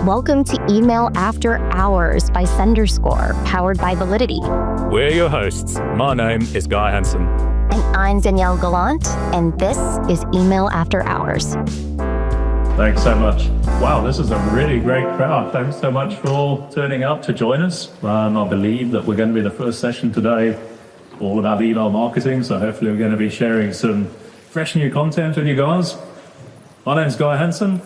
Welcome to Email After Hours by SenderScore, powered by Validity. We're your hosts. My name is Guy Hansen. And I'm Danielle Gallant, and this is Email After Hours. Thanks so much. Wow, this is a really great crowd. Thanks so much for all turning out to join us. I believe that we're going to be the first session today all about email marketing, so hopefully we're going to be sharing some fresh new content with you guys. My name's Guy Hansen,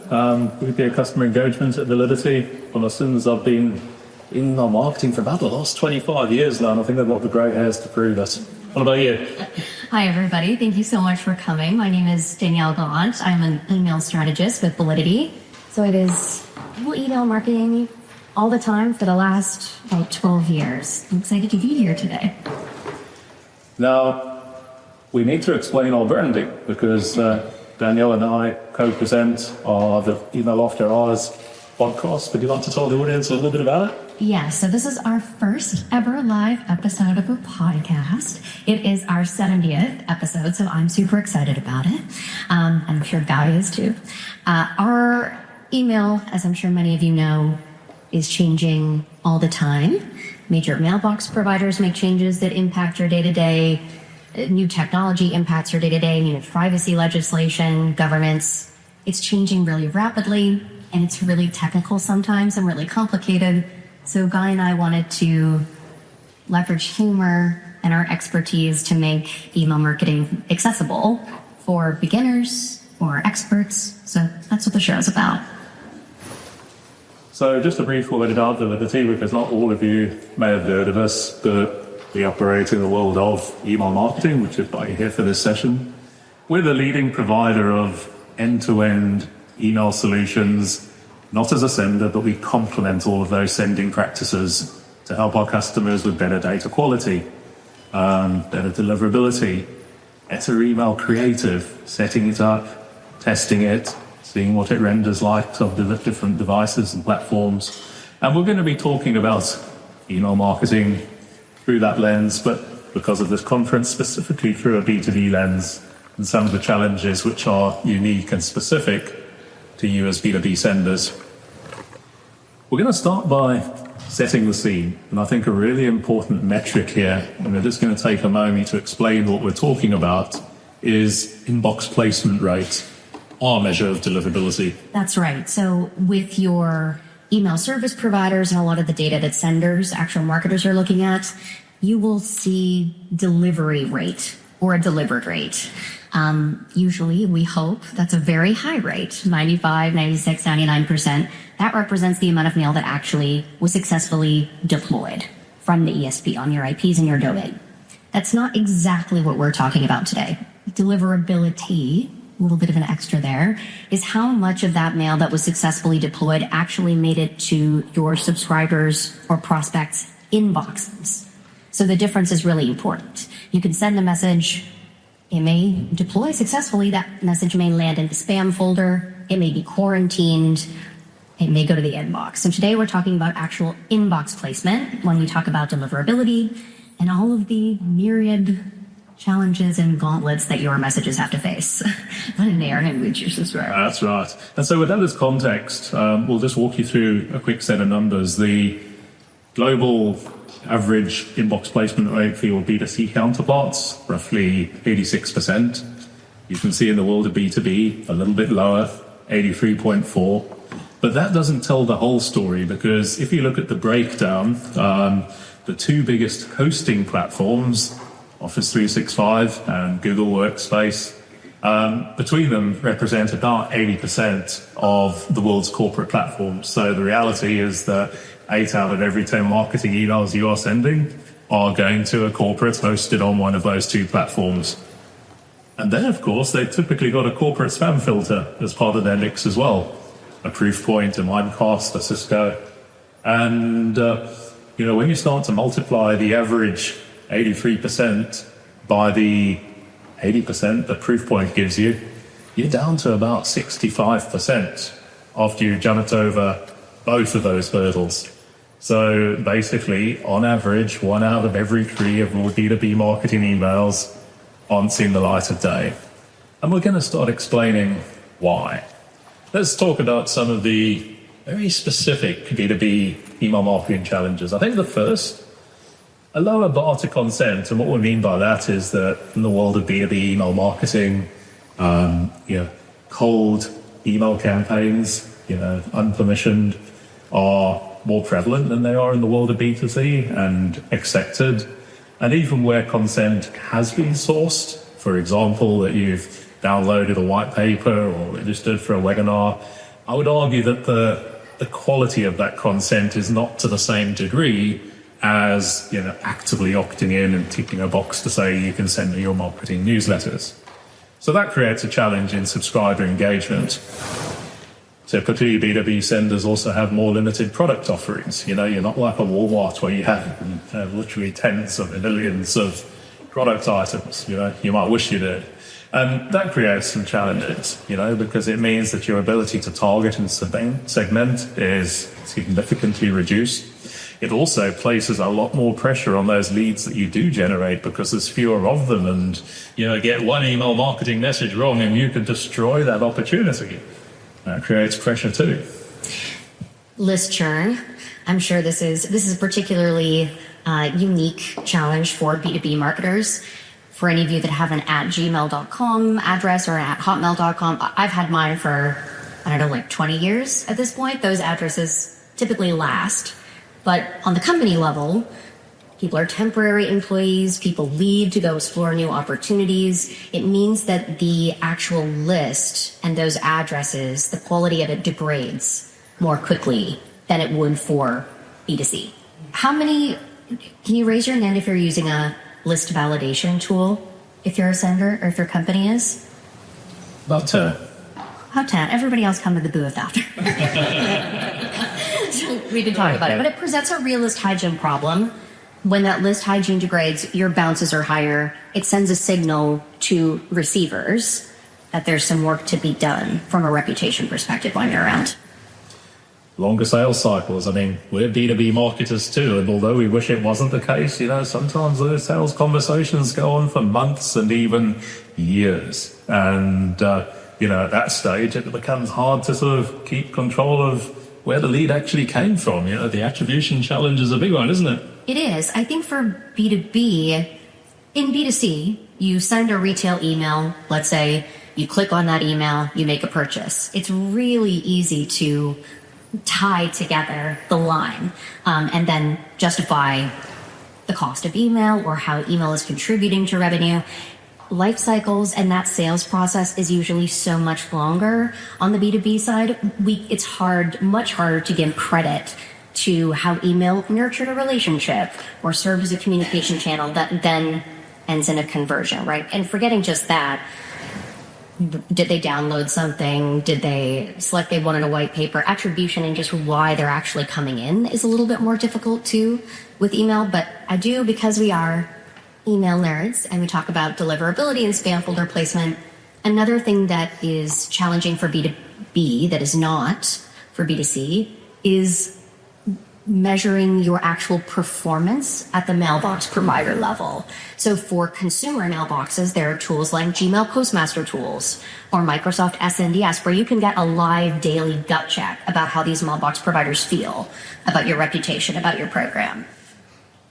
VP of Customer Engagement at Validity. Well, since I've been in email marketing for about the last 25 years now, and I think I've got the grey hairs to prove it. What about you? Hi, everybody. Thank you so much for coming. My name is Danielle Gallant. I'm an email strategist with Validity. So it is email marketing all the time for the last about 12 years. I'm excited to be here today. Now, we need to explain our branding because Danielle and I co-present the Email After Hours podcast. Would you like to tell the audience a little bit about it? Yeah, so this is our first ever live episode of a podcast. It is our 70th episode, so I'm super excited about it. I'm sure Guy is too. Our email, as I'm sure many of you know, is changing all the time. Major mailbox providers make changes that impact your day-to-day. New technology impacts your day-to-day, new privacy legislation, governments. It's changing really rapidly, and it's really technical sometimes and really complicated. So Guy and I wanted to leverage humor and our expertise to make email marketing accessible for beginners or experts. So that's what the show is about. So just a brief word about Validity, because not all of you may have heard of us, but we operate in the world of email marketing, which is why you're here for this session. We're the leading provider of end-to-end email solutions, not as a sender, but we complement all of those sending practices to help our customers with better data quality, better deliverability, better email creative, setting it up, testing it, seeing what it renders like on the different devices and platforms. And we're going to be talking about email marketing through that lens, but because of this conference, specifically through a B2B lens and some of the challenges which are unique and specific to you as B2B senders. We're going to start by setting the scene, and I think a really important metric here, and we're just going to take a moment to explain what we're talking about, is inbox placement rate, our measure of deliverability. That's right. So with your email service providers and a lot of the data that senders, actual marketers are looking at, you will see delivery rate or a delivered rate. Usually, we hope that's a very high rate, 95, 96, 99%. That represents the amount of mail that actually was successfully deployed from the ESP on your IPs and your domain. That's not exactly what we're talking about today. Deliverability, a little bit of an extra there, is how much of that mail that was successfully deployed actually made it to your subscribers or prospects' inboxes. So the difference is really important. You can send a message, it may deploy successfully, that message may land in the spam folder, it may be quarantined, it may go to the inbox. So today we're talking about actual inbox placement when we talk about deliverability and all of the myriad challenges and gauntlets that your messages have to face. What an air language as well. That's right. And so with that as context, we'll just walk you through a quick set of numbers. The global average inbox placement rate for your B2C counterparts, roughly 86%. You can see in the world of B2B, a little bit lower, 83.4. But that doesn't tell the whole story, because if you look at the breakdown, the two biggest hosting platforms, Office 365 and Google Workspace, between them represent about 80% of the world's corporate platforms. So the reality is that 8 out of every 10 marketing emails you are sending are going to a corporate hosted on one of those two platforms. And then, of course, they've typically got a corporate spam filter as part of their mix as well. A Proofpoint, a Mimecast, a Cisco. And, when you start to multiply the average 83% by the 80% that Proofpoint gives you, you're down to about 65% after you've jumped over both of those hurdles. So basically, on average, 1 out of every 3 of your B2B marketing emails aren't seeing the light of day. And we're going to start explaining why. Let's talk about some of the very specific B2B email marketing challenges. I think the first, a lower bar to consent. And what we mean by that is that in the world of B2B email marketing, cold email campaigns, unpermissioned, are more prevalent than they are in the world of B2C and accepted. And even where consent has been sourced, for example, that you've downloaded a white paper or registered for a webinar, I would argue that the quality of that consent is not to the same degree as actively opting in and ticking a box to say you can send me your marketing newsletters. So that creates a challenge in subscriber engagement. Typically, B2B senders also have more limited product offerings. You're not like a Walmart where you have literally tens of millions of product items. You might wish you did. And that creates some challenges, because it means that your ability to target and segment is significantly reduced. It also places a lot more pressure on those leads that you do generate because there's fewer of them, and get one email marketing message wrong and you can destroy that opportunity. That creates pressure too. List churn. I'm sure this is a particularly unique challenge for B2B marketers. For any of you that have an @gmail.com address or an @hotmail.com, I've had mine for, 20 years at this point. Those addresses typically last. But on the company level, people are temporary employees, people leave to go explore new opportunities. It means that the actual list and those addresses, the quality of it degrades more quickly than it would for B2C. Can you raise your hand if you're using a list validation tool, if you're a sender or if your company is? About 10. About 10. Everybody else come to the booth after. So we did talk about it, but it presents a real list hygiene problem. When that list hygiene degrades, your bounces are higher. It sends a signal to receivers that there's some work to be done from a reputation perspective when you're around. Longer sales cycles. We're B2B marketers too, and although we wish it wasn't the case, sometimes those sales conversations go on for months and even years. And, at that stage, it becomes hard to sort of keep control of where the lead actually came from. The attribution challenge is a big one, isn't it? It is. I think for B2B, in B2C, you send a retail email, let's say you click on that email, you make a purchase. It's really easy to tie together the line and then justify the cost of email or how email is contributing to revenue. Life cycles and that sales process is usually so much longer. On the B2B side, it's much harder to give credit to how email nurtured a relationship or served as a communication channel that then ends in a conversion, right? And forgetting just that, did they download something? Did they select they wanted a white paper? Attribution and just why they're actually coming in is a little bit more difficult too with email, but I do, because we are email nerds and we talk about deliverability and spam folder placement. Another thing that is challenging for B2B that is not for B2C is measuring your actual performance at the mailbox provider level. So for consumer mailboxes, there are tools like Gmail Postmaster tools or Microsoft SNDS, where you can get a live daily gut check about how these mailbox providers feel about your reputation, about your program.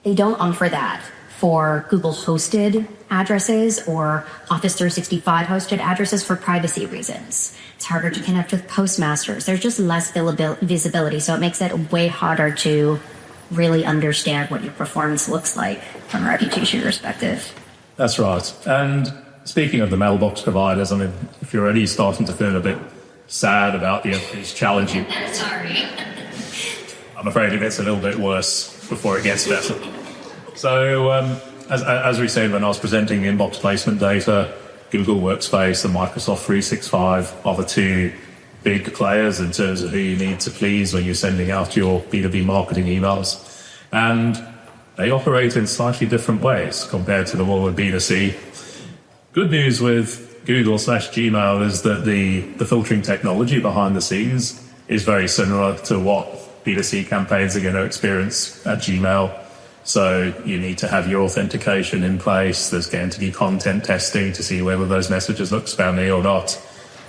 They don't offer that for Google hosted addresses or Office 365 hosted addresses for privacy reasons. It's harder to connect with postmasters. There's just less visibility, so it makes it way harder to really understand what your performance looks like from a reputation perspective. That's right. And speaking of the mailbox providers, if you're already starting to feel a bit sad about these challenging... Sorry. I'm afraid it gets a little bit worse before it gets better. So, as we said when I was presenting inbox placement data, Google Workspace and Microsoft 365 are the two big players in terms of who you need to please when you're sending out your B2B marketing emails. And they operate in slightly different ways compared to the world of B2C. Good news with Google/Gmail is that the filtering technology behind the scenes is very similar to what B2C campaigns are going to experience at Gmail. So you need to have your authentication in place. There's going to be content testing to see whether those messages look spammy or not.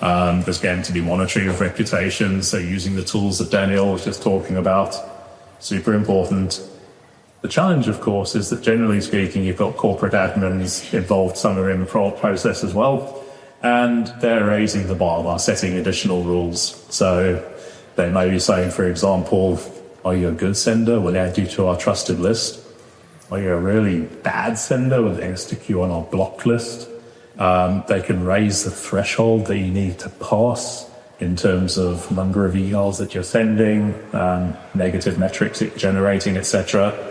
There's going to be monitoring of reputation, so using the tools that Danielle was just talking about, super important. The challenge, of course, is that generally speaking, you've got corporate admins involved somewhere in the process as well, and they're raising the bar by setting additional rules. So they may be saying, for example, are you a good sender? We'll add you to our trusted list. Are you a really bad sender? We'll then stick you on our blocked list. They can raise the threshold that you need to pass in terms of number of emails that you're sending, negative metrics that you're generating, etc.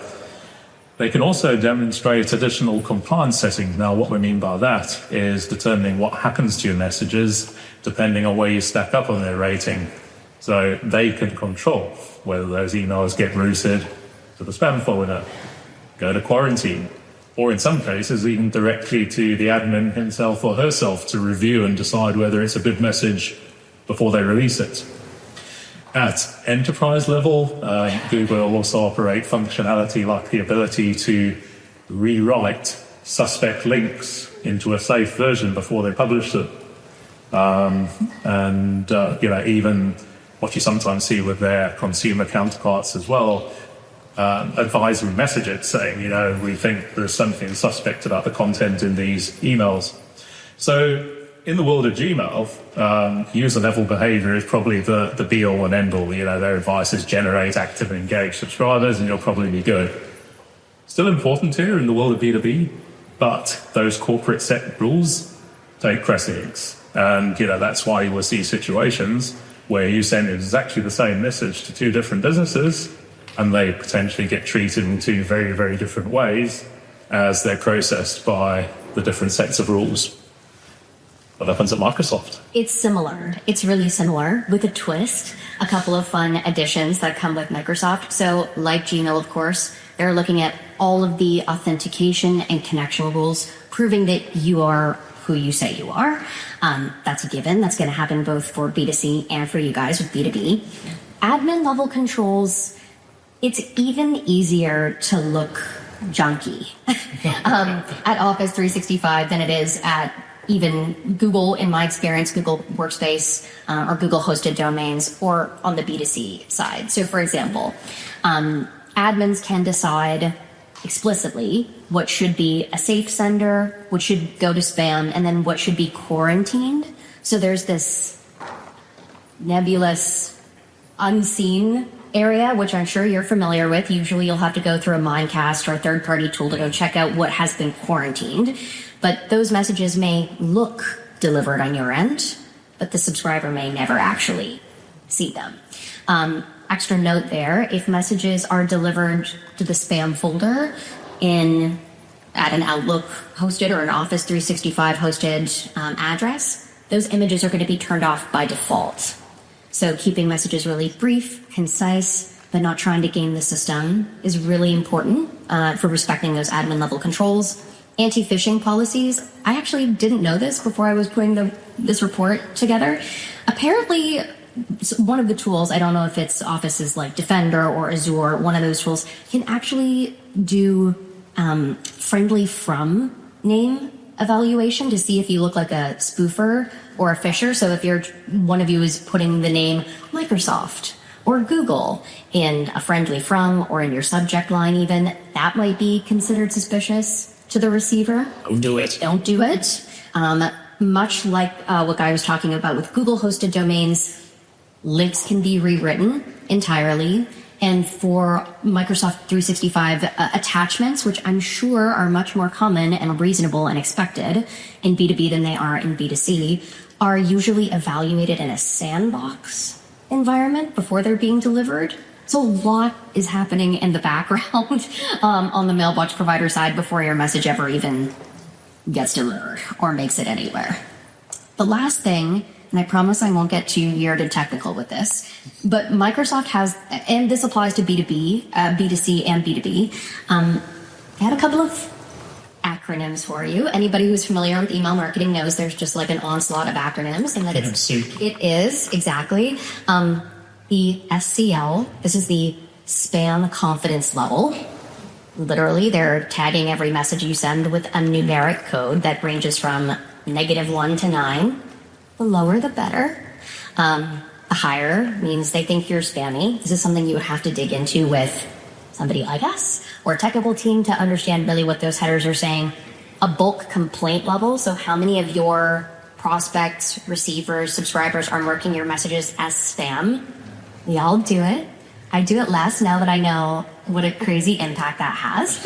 They can also demonstrate additional compliance settings. Now, what we mean by that is determining what happens to your messages depending on where you stack up on their rating. So they can control whether those emails get routed to the spam folder, go to quarantine, or in some cases even directly to the admin himself or herself to review and decide whether it's a good message before they release it. At enterprise level, Google will also operate functionality like the ability to rewrite suspect links into a safe version before they publish them. Even what you sometimes see with their consumer counterparts as well, advisory messages saying, we think there's something suspect about the content in these emails. So in the world of Gmail, user-level behavior is probably the be-all and end-all. Their advice is generate active and engaged subscribers, and you'll probably be good. Still important here in the world of B2B, but those corporate set rules take precedence. And, that's why you will see situations where you send exactly the same message to two different businesses, and they potentially get treated in two very, very different ways as they're processed by the different sets of rules. What happens at Microsoft? It's similar. It's really similar with a twist. A couple of fun additions that come with Microsoft. So like Gmail, of course, they're looking at all of the authentication and connection rules, proving that you are who you say you are. That's a given. That's going to happen both for B2C and for you guys with B2B. Admin level controls, it's even easier to look junky at Office 365 than it is at even Google, in my experience, Google Workspace or Google hosted domains, or on the B2C side. So for example, admins can decide explicitly what should be a safe sender, what should go to spam, and then what should be quarantined. So there's this nebulous, unseen area, which I'm sure you're familiar with. Usually you'll have to go through a Mimecast or a third-party tool to go check out what has been quarantined. But those messages may look delivered on your end, but the subscriber may never actually see them. Extra note there, if messages are delivered to the spam folder at an Outlook hosted or an Office 365 hosted address, those images are going to be turned off by default. So keeping messages really brief, concise, but not trying to game the system is really important for respecting those admin level controls. Anti-phishing policies, I actually didn't know this before I was putting this report together. Apparently, one of the tools, I don't know if it's Office's like Defender or Azure, one of those tools can actually do friendly from name evaluation to see if you look like a spoofer or a phisher. So if one of you is putting the name Microsoft or Google in a friendly from or in your subject line even, that might be considered suspicious to the receiver. Don't do it. Don't do it. Much like what Guy was talking about with Google hosted domains, links can be rewritten entirely. And for Microsoft 365 attachments, which I'm sure are much more common and reasonable and expected in B2B than they are in B2C, are usually evaluated in a sandbox environment before they're being delivered. So a lot is happening in the background on the mailbox provider side before your message ever even gets delivered or makes it anywhere. The last thing, and I promise I won't get too weird and technical with this, but Microsoft has, and this applies to B2B, B2C and B2B, they had a couple of acronyms for you. Anybody who's familiar with email marketing knows there's just like an onslaught of acronyms, and that it is, exactly. The SCL, this is the spam confidence level. Literally, they're tagging every message you send with a numeric code that ranges from -1 to 9. The lower, the better. The higher means they think you're spammy. This is something you would have to dig into with somebody like us or a technical team to understand really what those headers are saying. A bulk complaint level, so how many of your prospects, receivers, subscribers are marking your messages as spam. We all do it. I do it less now that I know what a crazy impact that has.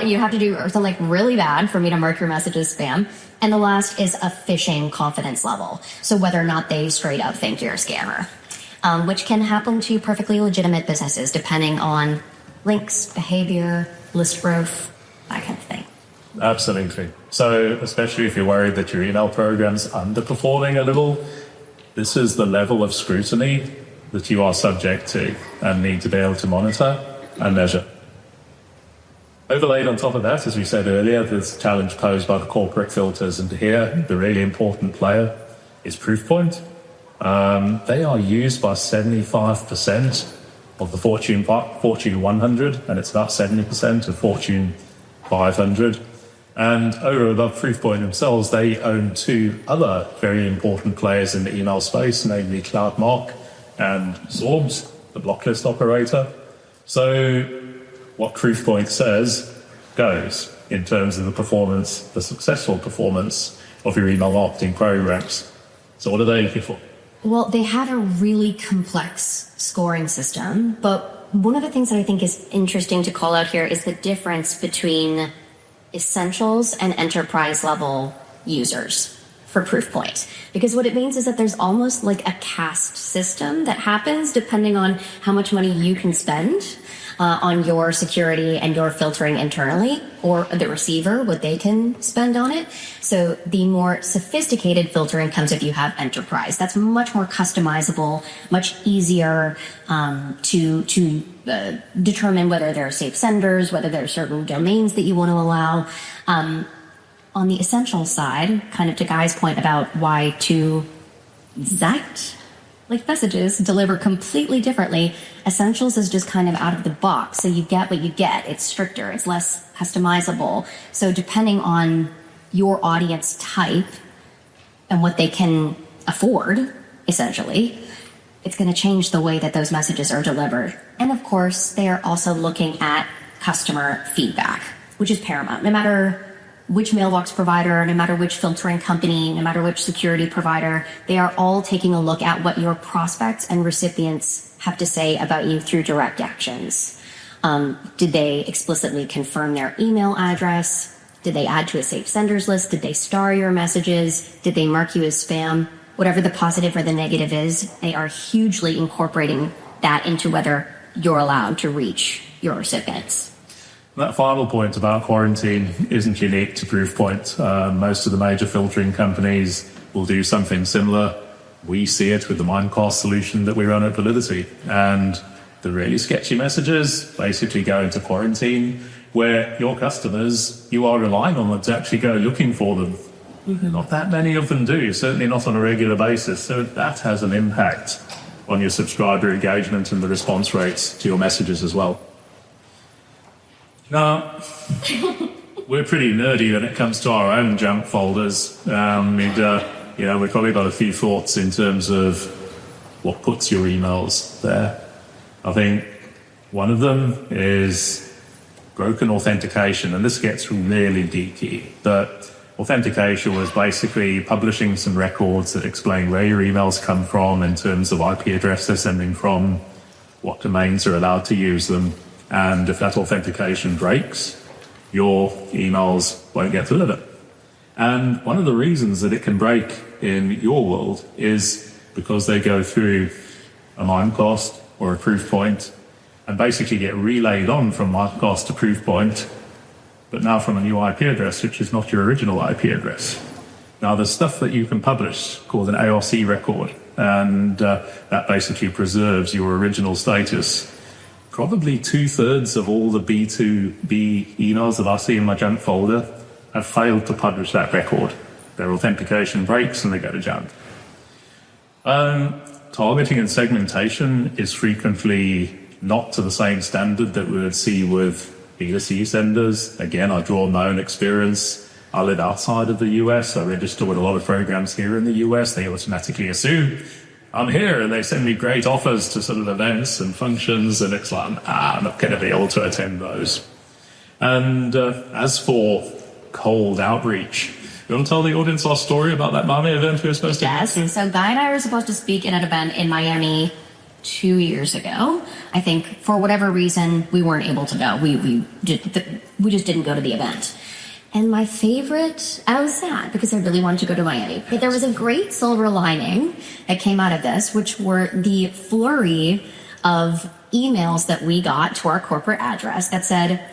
You have to do something really bad for me to mark your message as spam. And the last is a phishing confidence level. So whether or not they straight up think you're a scammer, which can happen to perfectly legitimate businesses depending on links, behavior, list growth, that kind of thing. Absolutely. So especially if you're worried that your email program's underperforming a little, this is the level of scrutiny that you are subject to and need to be able to monitor and measure. Overlaid on top of that, as we said earlier, there's a challenge posed by the corporate filters, and here the really important player is Proofpoint. They are used by 75% of the Fortune 100, and it's about 70% of Fortune 500. And over and above Proofpoint themselves, they own two other very important players in the email space, namely CloudMark and Sorbs, the blocklist operator. So what Proofpoint says goes in terms of the performance, the successful performance of your email marketing programs. So what are they looking for? Well, they have a really complex scoring system, but one of the things that I think is interesting to call out here is the difference between essentials and enterprise level users for Proofpoint. Because what it means is that there's almost like a caste system that happens depending on how much money you can spend on your security and your filtering internally, or the receiver, what they can spend on it. So the more sophisticated filtering comes if you have enterprise. That's much more customizable, much easier to determine whether there are safe senders, whether there are certain domains that you want to allow. On the essential side, kind of to Guy's point about why two exact like messages deliver completely differently, essentials is just kind of out of the box. So you get what you get. It's stricter. It's less customizable. So depending on your audience type and what they can afford, essentially, it's going to change the way that those messages are delivered. And of course, they are also looking at customer feedback, which is paramount. No matter which mailbox provider, no matter which filtering company, no matter which security provider, they are all taking a look at what your prospects and recipients have to say about you through direct actions. Did they explicitly confirm their email address? Did they add to a safe senders list? Did they star your messages? Did they mark you as spam? Whatever the positive or the negative is, they are hugely incorporating that into whether you're allowed to reach your recipients. That final point about quarantine isn't unique to Proofpoint. Most of the major filtering companies will do something similar. We see it with the Mimecast solution that we run at Validity. And the really sketchy messages basically go into quarantine, where your customers, you are relying on them to actually go looking for them. Not that many of them do, certainly not on a regular basis. So that has an impact on your subscriber engagement and the response rates to your messages as well. Now, we're pretty nerdy when it comes to our own junk folders. We've probably got a few thoughts in terms of what puts your emails there. I think one of them is broken authentication, and this gets really geeky, but authentication was basically publishing some records that explain where your emails come from in terms of IP address they're sending from, what domains are allowed to use them. And if that authentication breaks, your emails won't get delivered. And one of the reasons that it can break in your world is because they go through a Mimecast or a Proofpoint and basically get relayed on from Mimecast to Proofpoint, but now from a new IP address, which is not your original IP address. Now, there's stuff that you can publish called an ARC record, and that basically preserves your original status. Probably 2/3 of all the B2B emails that I see in my junk folder have failed to publish that record. Their authentication breaks and they go to junk. Targeting and segmentation is frequently not to the same standard that we would see with B2C senders. Again, I draw my own experience. I live outside of the US. I register with a lot of programs here in the US. They automatically assume I'm here and they send me great offers to sort of events and functions, and it's like, I'm not going to be able to attend those. And as for cold outreach, you want to tell the audience our story about that Miami event we were supposed to go to? Yes, so Guy and I were supposed to speak at an event in Miami 2 years ago. I think for whatever reason, we weren't able to go. We just didn't go to the event. And my favorite, I was sad because I really wanted to go to Miami. But there was a great silver lining that came out of this, which were the flurry of emails that we got to our corporate address that said,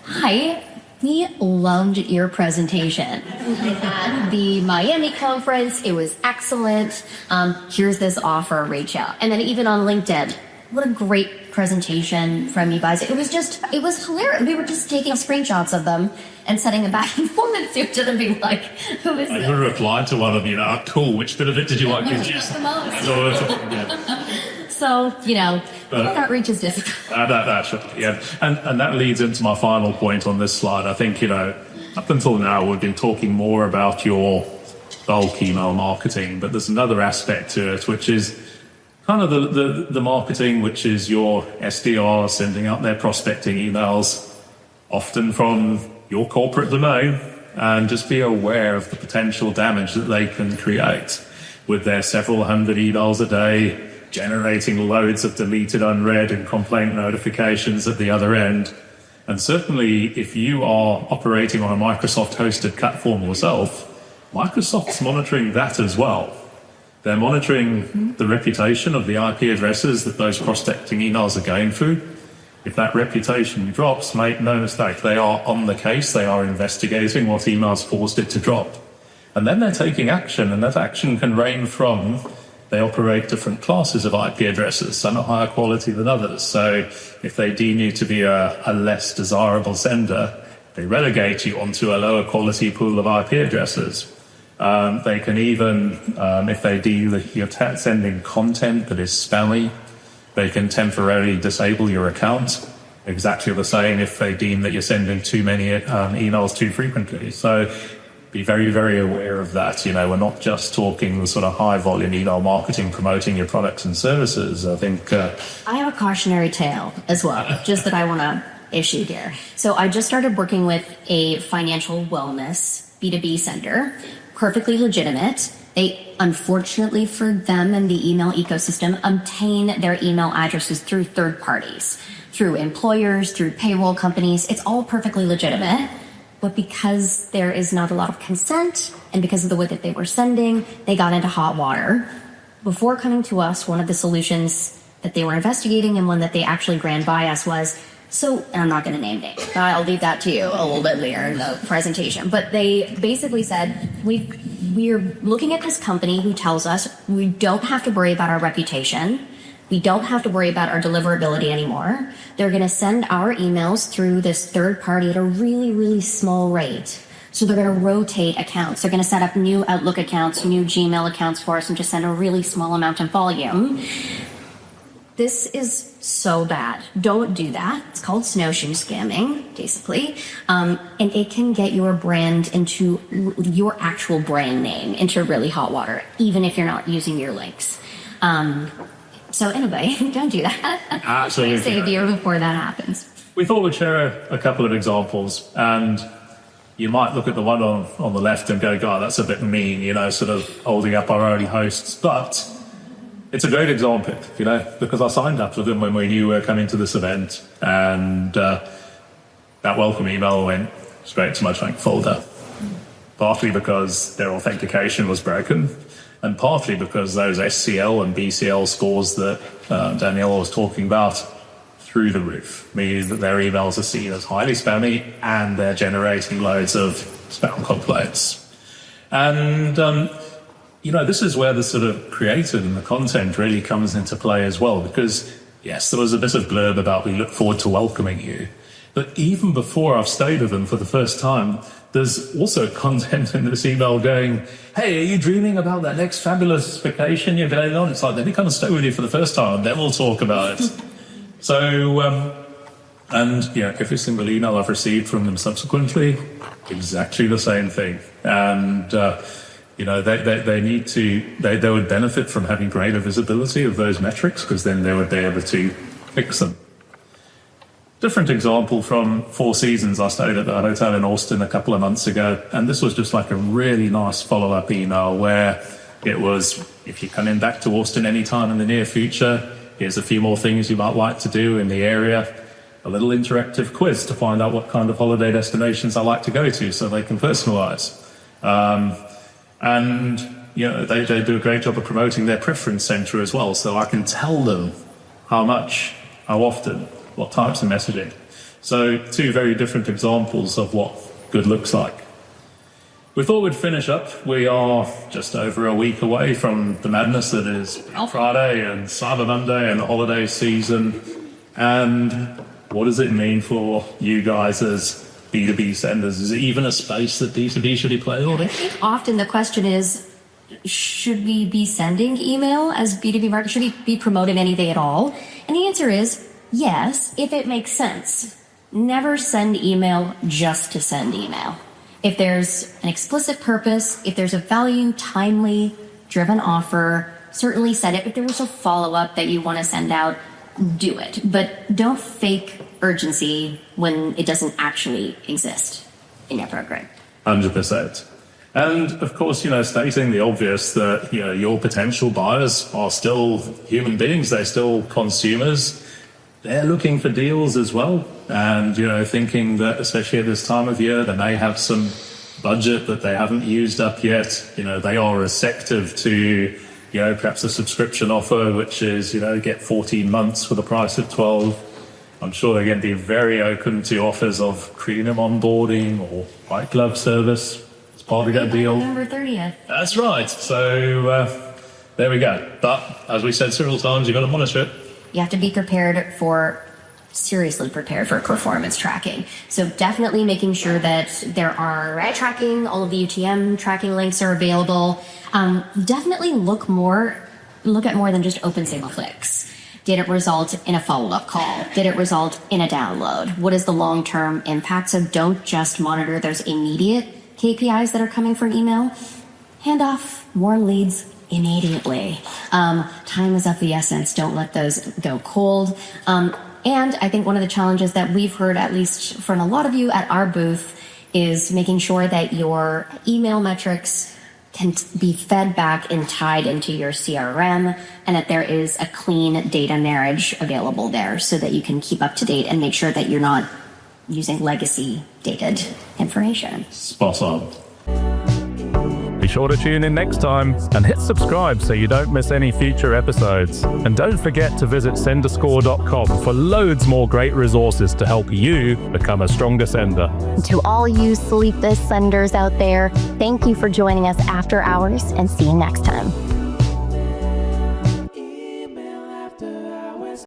"Hi, we loved your presentation at the Miami conference. It was excellent. Here's this offer, reach out." And then even on LinkedIn, what a great presentation from you guys. It was hilarious. We were just taking screenshots of them and sending them back and forth to them, being like, who is this? I replied to one of you, cool, which bit of it did you like? The most. So, outreach is difficult. And that leads into my final point on this slide. I think, up until now, we've been talking more about your bulk email marketing, but there's another aspect to it, which is kind of the marketing, which is your SDR sending out their prospecting emails, often from your corporate domain, and just be aware of the potential damage that they can create with their several hundred emails a day, generating loads of deleted, unread, and complaint notifications at the other end. And certainly, if you are operating on a Microsoft-hosted platform yourself, Microsoft's monitoring that as well. They're monitoring the reputation of the IP addresses that those prospecting emails are going through. If that reputation drops, make no mistake, they are on the case, they are investigating what emails caused it to drop. And then they're taking action, and that action can range from, they operate different classes of IP addresses, some are higher quality than others. So if they deem you to be a less desirable sender, they relegate you onto a lower quality pool of IP addresses. They can even, if they deem that you're sending content that is spammy, they can temporarily disable your account. Exactly the same if they deem that you're sending too many emails too frequently. So be very, very aware of that. We're not just talking the sort of high volume email marketing promoting your products and services. I think I have a cautionary tale as well, just that I want to issue here. So I just started working with a financial wellness B2B sender, perfectly legitimate. They, unfortunately for them and the email ecosystem, obtain their email addresses through third parties, through employers, through payroll companies. It's all perfectly legitimate. But because there is not a lot of consent and because of the way that they were sending, they got into hot water. Before coming to us, one of the solutions that they were investigating and one that they actually ran by us was, and I'm not going to name names. I'll leave that to you a little bit later in the presentation. But they basically said, we're looking at this company who tells us we don't have to worry about our reputation. We don't have to worry about our deliverability anymore. They're going to send our emails through this third party at a really, really small rate. So they're going to rotate accounts. They're going to set up new Outlook accounts, new Gmail accounts for us, and just send a really small amount of volume. This is so bad. Don't do that. It's called Snowshoe scamming, basically. And it can get your brand into your actual brand name into really hot water, even if you're not using your links. So anyway, don't do that. Absolutely. Save you before that happens. We thought we'd share a couple of examples, and you might look at the one on the left and go, God, that's a bit mean, sort of holding up our own hosts. But it's a great example, because I signed up with them when we knew we were coming to this event, and that welcome email went straight to my junk folder, partly because their authentication was broken, and partly because those SCL and BCL scores that Danielle was talking about through the roof, meaning that their emails are seen as highly spammy and they're generating loads of spam complaints. And, this is where the sort of creative and the content really comes into play as well, because, yes, there was a bit of blurb about we look forward to welcoming you. But even before I've stayed with them for the first time, there's also content in this email going, hey, are you dreaming about that next fabulous vacation you're going on? It's like, let me come and stay with you for the first time, and then we'll talk about it. So And every single email I've received from them subsequently, exactly the same thing. And they would benefit from having greater visibility of those metrics, because then they would be able to fix them. Different example from Four Seasons. I stayed at the hotel in Austin a couple of months ago, and this was just like a really nice follow-up email where it was, if you're coming back to Austin anytime in the near future, here's a few more things you might like to do in the area. A little interactive quiz to find out what kind of holiday destinations I like to go to so they can personalize. And they do a great job of promoting their preference center as well, so I can tell them how much, how often, what types of messaging. So 2 very different examples of what good looks like. We thought we'd finish up. We are just over a week away from the madness that is Black Friday and Cyber Monday and the holiday season. And what does it mean for you guys as B2B senders? Is it even a space that B2B should be playing on? I think often the question is, should we be sending email as B2B marketers? Should we be promoting anything at all? And the answer is yes, if it makes sense. Never send email just to send email. If there's an explicit purpose, if there's a value, timely, driven offer, certainly send it. If there was a follow-up that you want to send out, do it. But don't fake urgency when it doesn't actually exist in your program. 100%. And of course, stating the obvious that, your potential buyers are still human beings. They're still consumers. They're looking for deals as well. And, thinking that especially at this time of year, they may have some budget that they haven't used up yet. They are receptive to, perhaps a subscription offer, which is, get 14 months for the price of 12. I'm sure they're going to be very open to offers of premium onboarding or white glove service as part of that deal. November 30th. That's right. So there we go. But as we said several times, you've got to monitor it. You have to be seriously prepared for performance tracking. So definitely making sure that there are eye tracking, all of the UTM tracking links are available. Definitely look at more than just open single clicks. Did it result in a follow-up call? Did it result in a download? What is the long-term impact? So don't just monitor those immediate KPIs that are coming from email. Hand off warm leads immediately. Time is of the essence. Don't let those go cold. And I think one of the challenges that we've heard, at least from a lot of you at our booth, is making sure that your email metrics can be fed back and tied into your CRM, and that there is a clean data marriage available there so that you can keep up to date and make sure that you're not using legacy dated information. Spot on. Be sure to tune in next time and hit subscribe so you don't miss any future episodes. And don't forget to visit senderscore.com for loads more great resources to help you become a stronger sender. To all you sleepless senders out there, thank you for joining us after hours, and see you next time.